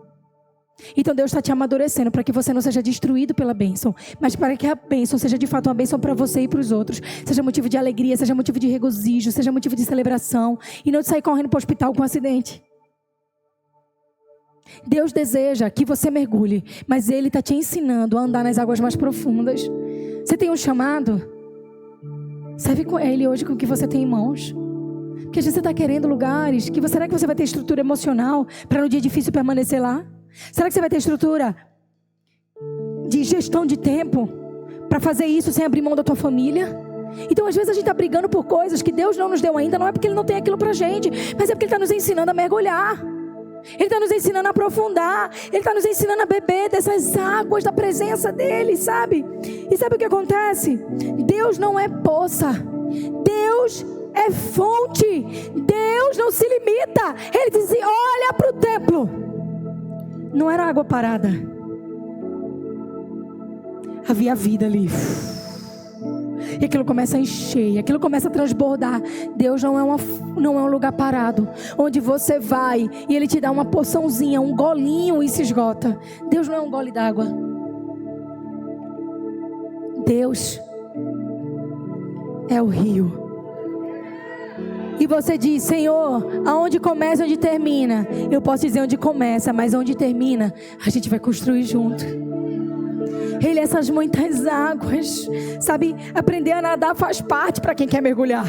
Então Deus está te amadurecendo para que você não seja destruído pela bênção, mas para que a bênção seja de fato uma bênção para você e para os outros. Seja motivo de alegria, seja motivo de regozijo, seja motivo de celebração. E não de sair correndo para o hospital com um acidente. Deus deseja que você mergulhe, mas Ele está te ensinando a andar nas águas mais profundas. Você tem um chamado? Serve com Ele hoje com o que você tem em mãos. Porque às vezes você está querendo lugares que será que você vai ter estrutura emocional para no dia difícil permanecer lá? Será que você vai ter estrutura de gestão de tempo para fazer isso sem abrir mão da tua família? Então às vezes a gente está brigando por coisas que Deus não nos deu ainda. Não é porque Ele não tem aquilo para a gente, mas é porque Ele está nos ensinando a mergulhar. Ele está nos ensinando a aprofundar. Ele está nos ensinando a beber dessas águas da presença dEle, sabe? E sabe o que acontece? Deus não é poça. Deus é fonte. Deus não se limita. Ele diz assim, olha para o templo. Não era água parada. Havia vida ali. E aquilo começa a encher, aquilo começa a transbordar. Deus não é um lugar parado, onde você vai e Ele te dá uma porçãozinha, um golinho e se esgota. Deus não é um gole d'água. Deus é o rio. E você diz, Senhor, aonde começa, onde termina? Eu posso dizer onde começa, mas onde termina, a gente vai construir junto. Ele é essas muitas águas. Sabe, aprender a nadar faz parte para quem quer mergulhar.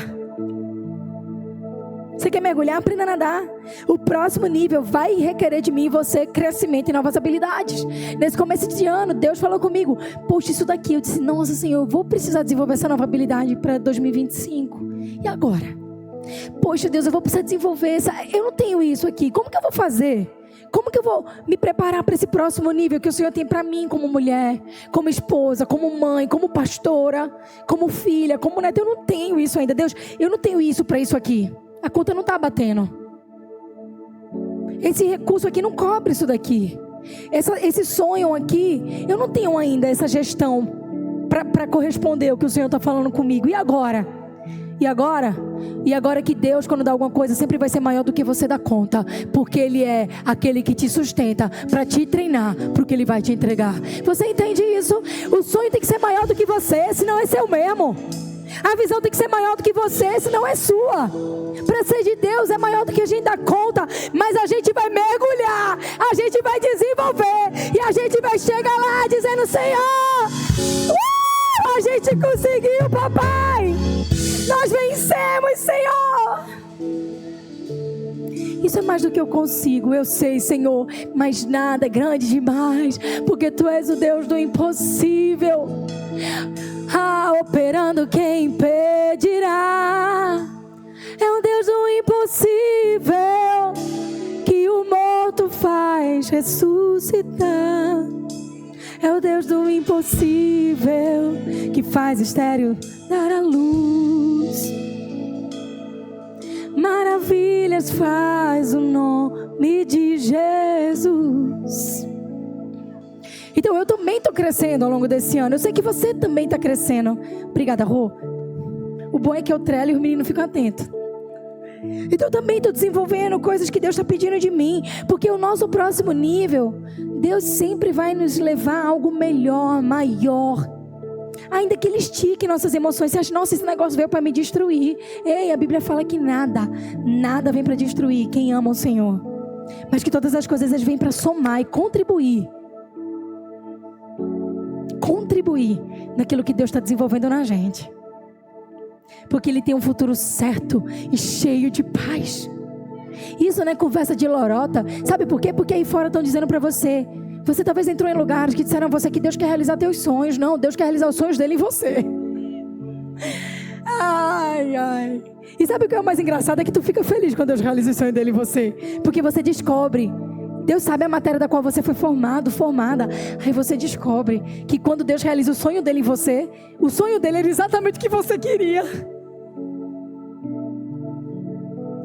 Você quer mergulhar? Aprenda a nadar. O próximo nível vai requerer de mim e você crescimento e novas habilidades. Nesse começo de ano, Deus falou comigo, poxa, isso daqui. Eu disse, nossa Senhor, eu vou precisar desenvolver essa nova habilidade para 2025. E agora? Poxa Deus, eu vou precisar desenvolver essa. Eu não tenho isso aqui. Como que eu vou fazer? Como que eu vou me preparar para esse próximo nível que o Senhor tem para mim como mulher, como esposa, como mãe, como pastora, como filha, como neta? Eu não tenho isso ainda. Deus, eu não tenho isso para isso aqui. A conta não está batendo. Esse recurso aqui não cobre isso daqui. Esse sonho aqui, eu não tenho ainda essa gestão para corresponder ao que o Senhor está falando comigo. E agora? E agora que Deus, quando dá alguma coisa, sempre vai ser maior do que você dá conta, porque Ele é aquele que te sustenta para te treinar para o que Ele vai te entregar. Você entende isso? O sonho tem que ser maior do que você, senão é seu mesmo. A visão tem que ser maior do que você, senão é sua. Para ser de Deus é maior do que a gente dá conta, mas a gente vai mergulhar, a gente vai desenvolver e a gente vai chegar lá dizendo, Senhor, a gente conseguiu, papai. Nós vencemos, Senhor. Isso é mais do que eu consigo, eu sei, Senhor, mas nada é grande demais, porque Tu és o Deus do impossível. Operando quem impedirá. É o Deus do impossível, que o morto faz ressuscitar. É o Deus do impossível, que faz estéril dar a luz. Maravilhas faz o nome de Jesus. Então eu também estou crescendo ao longo desse ano. Eu sei que você também está crescendo. Obrigada, Rô. O bom é que eu trelo e os meninos ficam atentos. Então eu também estou desenvolvendo coisas que Deus está pedindo de mim. Porque o nosso próximo nível, Deus sempre vai nos levar a algo melhor, maior. Ainda que Ele estique nossas emoções. Você acha, nossa, esse negócio veio para me destruir. Ei, a Bíblia fala que nada vem para destruir quem ama o Senhor. Mas que todas as coisas vêm para somar e contribuir naquilo que Deus está desenvolvendo na gente. Porque Ele tem um futuro certo e cheio de paz. Isso não é conversa de lorota. Sabe por quê? Porque aí fora estão dizendo para você. Você talvez entrou em lugares que disseram a você que Deus quer realizar teus sonhos. Não, Deus quer realizar os sonhos dele em você. Ai. E sabe o que é o mais engraçado? É que tu fica feliz quando Deus realiza o sonho dele em você. Porque você descobre. Deus sabe a matéria da qual você foi formada. Aí você descobre que quando Deus realiza o sonho dele em você, o sonho dele era exatamente o que você queria.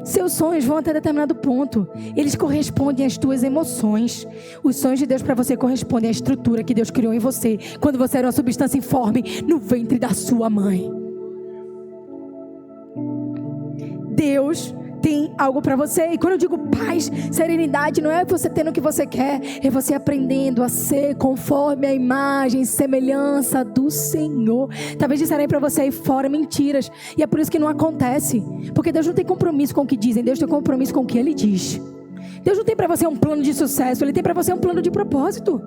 Seus sonhos vão até determinado ponto. Eles correspondem às tuas emoções. Os sonhos de Deus para você correspondem à estrutura que Deus criou em você, quando você era uma substância informe no ventre da sua mãe. Deus tem algo para você. E quando eu digo paz, serenidade, não é você tendo o que você quer, é você aprendendo a ser conforme a imagem e semelhança do Senhor. Talvez disserem para você aí fora mentiras, e é por isso que não acontece, porque Deus não tem compromisso com o que dizem, Deus tem compromisso com o que Ele diz. Deus não tem para você um plano de sucesso, Ele tem para você um plano de propósito.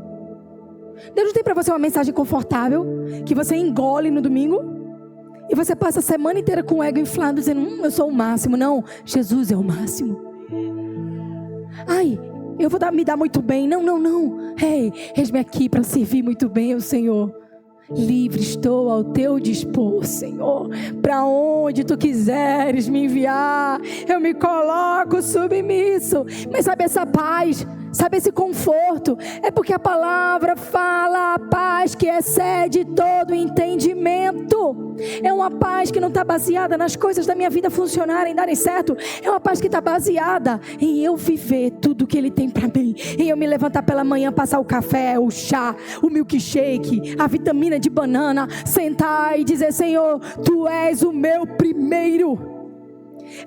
Deus não tem para você uma mensagem confortável que você engole no domingo e você passa a semana inteira com o ego inflado, dizendo, eu sou o máximo. Não, Jesus é o máximo. Ai, eu vou me dar muito bem. Não. Ei, eis-me aqui para servir muito bem ao Senhor. Livre estou ao teu dispor, Senhor. Para onde tu quiseres me enviar, eu me coloco submisso. Mas sabe essa paz? Sabe, esse conforto é porque a palavra fala a paz que excede todo entendimento. É uma paz que não está baseada nas coisas da minha vida funcionarem, darem certo. É uma paz que está baseada em eu viver tudo que Ele tem para mim. Em eu me levantar pela manhã, passar o café, o chá, o milkshake, a vitamina de banana, sentar e dizer: Senhor, Tu és o meu primeiro.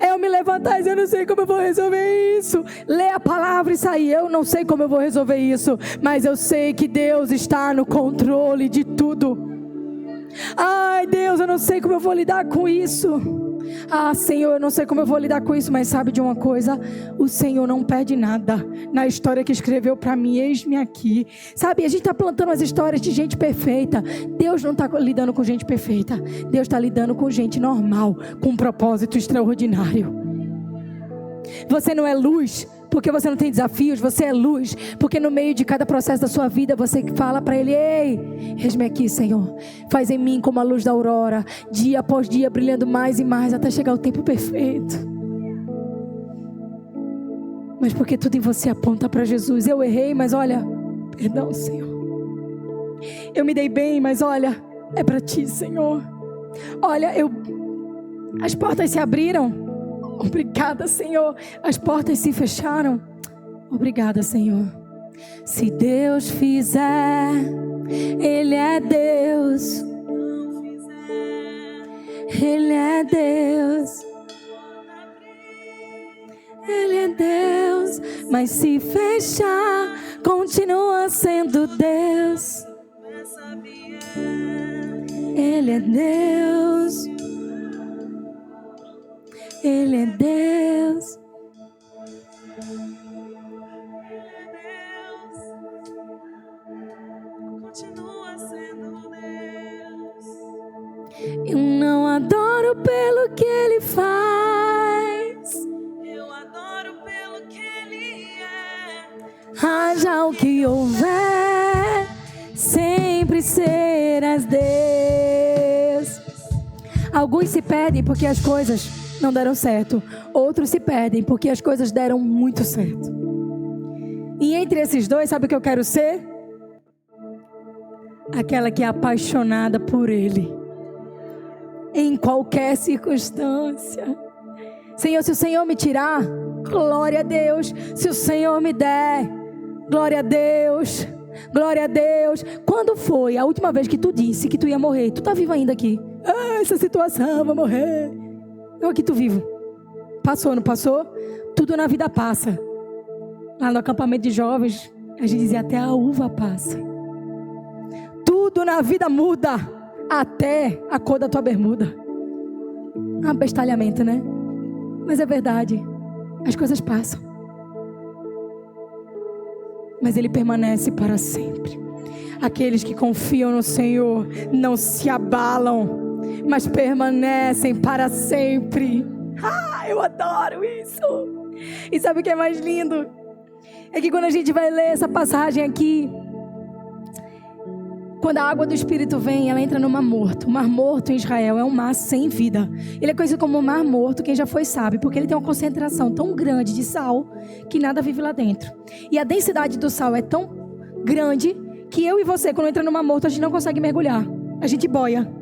É eu me levantar e dizer: eu não sei como eu vou resolver isso. Ler a palavra e sair: eu não sei como eu vou resolver isso, mas eu sei que Deus está no controle de tudo. Ai, Deus, eu não sei como eu vou lidar com isso. Ah, Senhor, eu não sei como eu vou lidar com isso, mas sabe de uma coisa? O Senhor não perde nada na história que escreveu para mim. Eis-me aqui. Sabe, a gente está plantando as histórias de gente perfeita. Deus não está lidando com gente perfeita. Deus está lidando com gente normal, com um propósito extraordinário. Você não é luz porque você não tem desafios. Você é luz porque no meio de cada processo da sua vida você fala para Ele: ei, eis-me aqui, Senhor. Faz em mim como a luz da aurora, dia após dia brilhando mais e mais até chegar o tempo perfeito. Mas porque tudo em você aponta para Jesus. Eu errei, mas olha, perdão, Senhor. Eu me dei bem, mas olha, é para Ti, Senhor. Olha, as portas se abriram. Obrigada, Senhor. As portas se fecharam. Obrigada, Senhor. Se Deus fizer, Ele é Deus. Ele é Deus. Ele é Deus. Mas se fechar, continua sendo Deus. Ele é Deus. Ele é Deus. Continua sendo Deus. Eu não adoro pelo que Ele faz. Eu adoro pelo que Ele é. Haja o que houver, sempre serás Deus. Alguns se perdem porque as coisas não deram certo. Outros se perdem porque as coisas deram muito certo. E entre esses dois, sabe o que eu quero ser? Aquela que é apaixonada por Ele, em qualquer circunstância. Senhor, se o Senhor me tirar, glória a Deus. Se o Senhor me der, glória a Deus. Glória a Deus. Quando foi a última vez que tu disse que tu ia morrer? Tu tá vivo ainda aqui? Ah, essa situação, vou morrer. Eu aqui tô vivo. Passou, não passou? Tudo na vida passa. Lá no acampamento de jovens, a gente dizia: até a uva passa. Tudo na vida muda, até a cor da tua bermuda. Um bestalhamento, né? Mas é verdade. As coisas passam. Mas Ele permanece para sempre. Aqueles que confiam no Senhor não se abalam, mas permanecem para sempre. Ah, eu adoro isso. E sabe o que é mais lindo? É que quando a gente vai ler essa passagem aqui, quando a água do Espírito vem, ela entra no Mar Morto. O Mar Morto em Israel é um mar sem vida. Ele é conhecido como Mar Morto, quem já foi sabe, porque ele tem uma concentração tão grande de sal que nada vive lá dentro. E a densidade do sal é tão grande que eu e você, quando entra no Mar Morto, a gente não consegue mergulhar. A gente boia.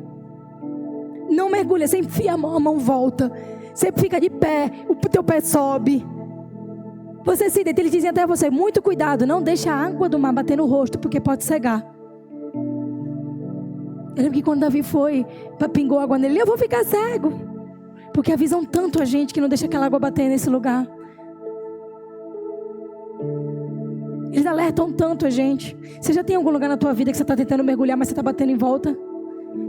Não mergulha, você enfia a mão volta. Você fica de pé, o teu pé sobe. Você se deita, eles dizem até a você: muito cuidado, não deixa a água do mar bater no rosto, porque pode cegar. Eu lembro que quando Davi pingou água nele: eu vou ficar cego. Porque avisam tanto a gente que não deixa aquela água bater nesse lugar. Eles alertam tanto a gente. Você já tem algum lugar na tua vida que você está tentando mergulhar, mas você está batendo em volta?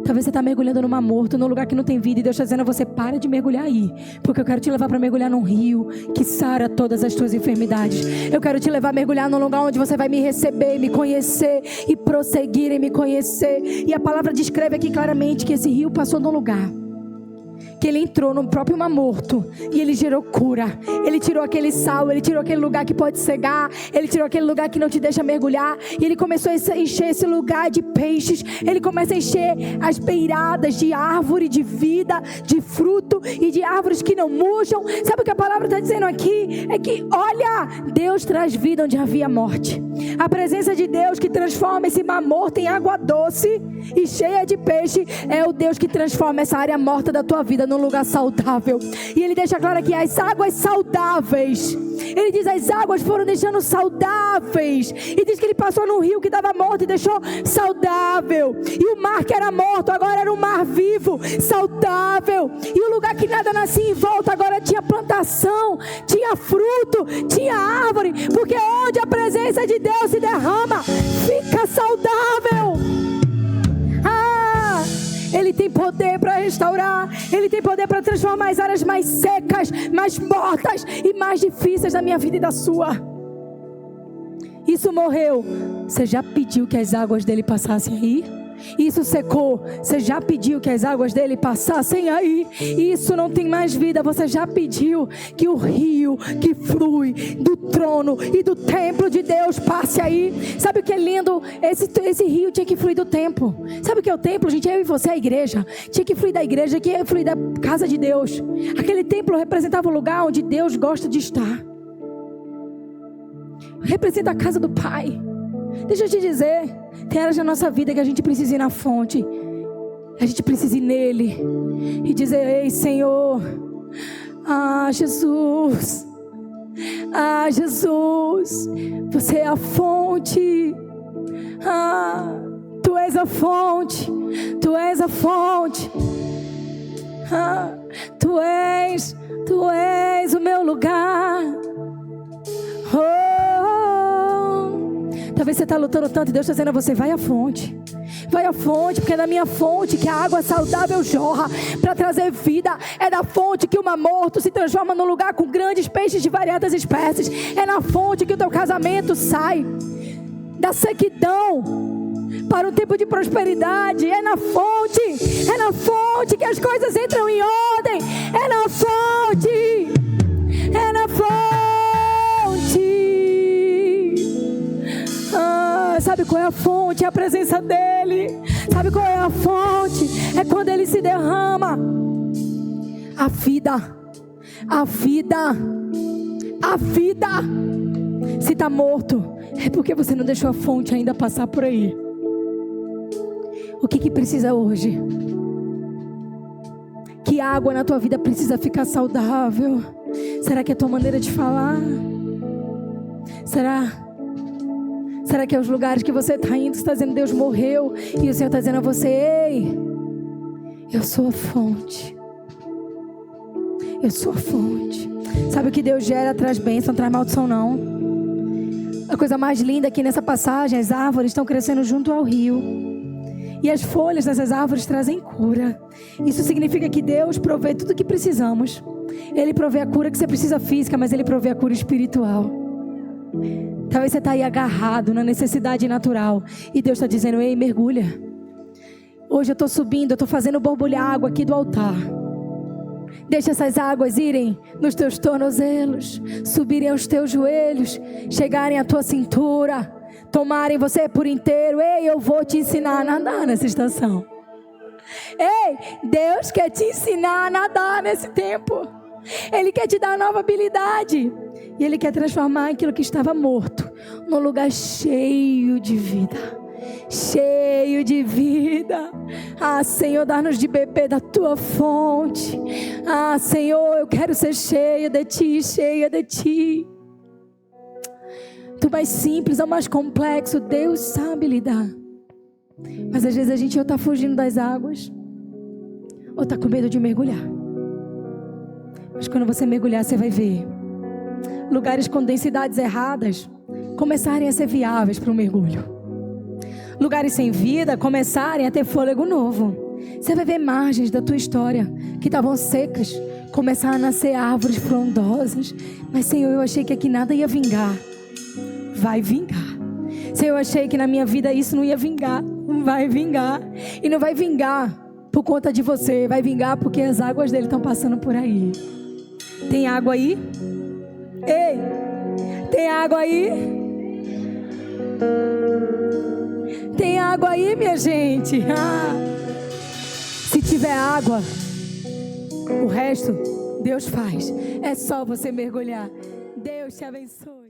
Talvez você está mergulhando no Mar Morto, num lugar que não tem vida, e Deus está dizendo a você: para de mergulhar aí, porque eu quero te levar para mergulhar num rio que sara todas as tuas enfermidades. Eu quero te levar a mergulhar num lugar onde você vai me receber, me conhecer e prosseguir em me conhecer. E a palavra descreve aqui claramente que esse rio passou num lugar que Ele entrou no próprio Mar Morto e Ele gerou cura. Ele tirou aquele sal, Ele tirou aquele lugar que pode cegar, Ele tirou aquele lugar que não te deixa mergulhar, e Ele começou a encher esse lugar de peixes. Ele começa a encher as beiradas de árvore de vida, de fruto e de árvores que não murcham. Sabe o que a palavra está dizendo aqui? É que, olha, Deus traz vida onde havia morte. A presença de Deus que transforma esse mar morto em água doce e cheia de peixe é o Deus que transforma essa área morta da tua vida num lugar saudável. E Ele deixa claro aqui as águas saudáveis. Ele diz: as águas foram deixando saudáveis. E diz que Ele passou num rio que estava morto e deixou saudável. E o mar que era morto agora era um mar vivo, saudável. E o lugar que nada nascia em volta agora tinha plantação, tinha fruto, tinha árvore. Porque onde a presença de Deus se derrama, fica saudável. Ele tem poder para restaurar. Ele tem poder para transformar as áreas mais secas, mais mortas e mais difíceis da minha vida e da sua. Isso morreu. Você já pediu que as águas dele passassem aí? Isso secou. Você já pediu que as águas dele passassem aí? Isso não tem mais vida. Você já pediu que o rio que flui do trono e do templo de Deus passe aí? Sabe o que é lindo? Esse rio tinha que fluir do templo. Sabe o que é o templo, gente? Eu e você, a igreja. Tinha que fluir da igreja, tinha que fluir da casa de Deus. Aquele templo representava o lugar onde Deus gosta de estar. Representa a casa do Pai. Deixa eu te dizer, tem áreas na nossa vida que a gente precisa ir na fonte. A gente precisa ir nele e dizer: ei, Senhor, Jesus, Jesus, você é a fonte. Tu és a fonte, tu és a fonte. Tu és o meu lugar. Talvez você está lutando tanto e Deus está dizendo a você: vai à fonte. Vai à fonte, porque é da minha fonte que a água saudável jorra para trazer vida. É da fonte que o mar morto se transforma num lugar com grandes peixes de variadas espécies. É na fonte que o teu casamento sai da sequidão para um tempo de prosperidade. É na fonte que as coisas entram em ordem. É na fonte. Sabe qual é a fonte? É a presença dele. Sabe qual é a fonte? É quando ele se derrama. A vida. Se está morto, é porque você não deixou a fonte ainda passar por aí. O que precisa hoje? Que água na tua vida precisa ficar saudável? Será que é a tua maneira de falar? Será que é os lugares que você está indo, você está dizendo: Deus morreu, e o Senhor está dizendo a você: ei, eu sou a fonte. Eu sou a fonte. Sabe o que Deus gera? Traz bênção, traz maldição não. A coisa mais linda aqui nessa passagem: as árvores estão crescendo junto ao rio, e as folhas dessas árvores trazem cura. Isso significa que Deus provê tudo o que precisamos. Ele provê a cura que você precisa física, mas Ele provê a cura espiritual. Talvez você está aí agarrado na necessidade natural, e Deus está dizendo: ei, mergulha. Hoje eu estou subindo, eu estou fazendo borbulhar água aqui do altar. Deixa essas águas irem nos teus tornozelos, subirem aos teus joelhos, chegarem à tua cintura, tomarem você por inteiro. Ei, eu vou te ensinar a nadar nessa estação. Ei, Deus quer te ensinar a nadar nesse tempo. Ele quer te dar uma nova habilidade. E Ele quer transformar aquilo que estava morto num lugar cheio de vida. Cheio de vida. Senhor, dá-nos de beber da tua fonte. Senhor, eu quero ser cheia de ti, cheia de ti. Do mais simples ao mais complexo, Deus sabe lidar. Mas às vezes a gente ou está fugindo das águas, ou está com medo de mergulhar. Mas quando você mergulhar, você vai ver lugares com densidades erradas começarem a ser viáveis para o mergulho. Lugares sem vida começarem a ter fôlego novo. Você vai ver margens da tua história que estavam secas começar a nascer árvores frondosas. Mas, Senhor, eu achei que aqui nada ia vingar. Vai vingar. Senhor, eu achei que na minha vida isso não ia vingar. Vai vingar. E não vai vingar por conta de você. Vai vingar porque as águas dele estão passando por aí. Tem água aí? Ei, tem água aí? Tem água aí, minha gente? Se tiver água, o resto Deus faz. É só você mergulhar. Deus te abençoe.